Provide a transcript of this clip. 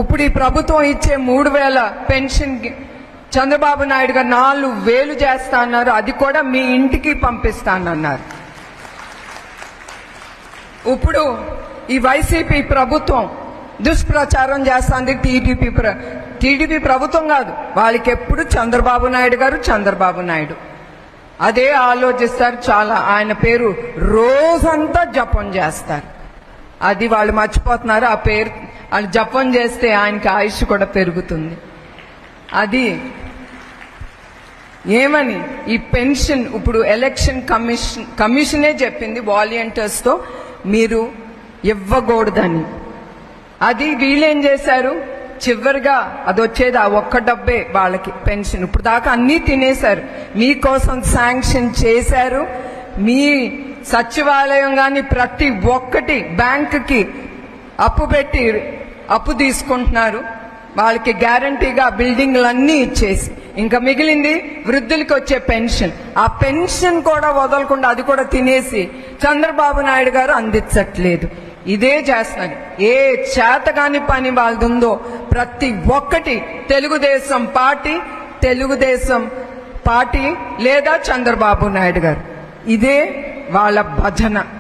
ఇప్పుడు ఈ ప్రభుత్వం ఇచ్చే 3000 పెన్షన్ చంద్రబాబు నాయుడు గారు 4000 చేస్తా అన్నారు. అది కూడా మీ ఇంటికి పంపిస్తానన్నారు. ఇప్పుడు ఈ వైసీపీ ప్రభుత్వం దుష్ప్రచారం చేస్తుంది. టీడీపీ ప్రభుత్వం కాదు, వాళ్ళకి ఎప్పుడు చంద్రబాబు నాయుడు అదే ఆలోచిస్తారు. చాలా ఆయన పేరు రోజంతా జపం చేస్తారు. అది వాళ్ళు మర్చిపోతున్నారు. ఆ పేరు వాళ్ళు జపం చేస్తే ఆయనకి ఆయుష్ కూడా పెరుగుతుంది. అది ఏమని ఈ పెన్షన్ ఇప్పుడు ఎలక్షన్ కమిషనే చెప్పింది వాలంటీర్స్ తో మీరు ఇవ్వకూడదని. అది వీళ్ళేం చేశారు, చివరిగా అది వచ్చేది ఆ ఒక్క డబ్బే వాళ్ళకి పెన్షన్. ఇప్పుడు దాకా అన్నీ తినేశారు. మీకోసం శాంక్షన్ చేశారు. మీ సచివాలయం గాని ప్రతి ఒక్కటి బ్యాంకుకి అప్పు తీసుకుంటున్నారు. వాళ్ళకి గ్యారంటీగా బిల్డింగ్లన్నీ ఇచ్చేసి ఇంకా మిగిలింది వృద్ధులకి వచ్చే పెన్షన్. ఆ పెన్షన్ కూడా వదలకుండా అది కూడా తినేసి చంద్రబాబు నాయుడు గారు అందించట్లేదు. ఇదే చేస్తున్నారు. ఏ చేతగాని పని వాళ్ళదుందో ప్రతి ఒక్కటి తెలుగుదేశం పార్టీ లేదా చంద్రబాబు నాయుడు గారు ఇదే వాళ్ళ భజన.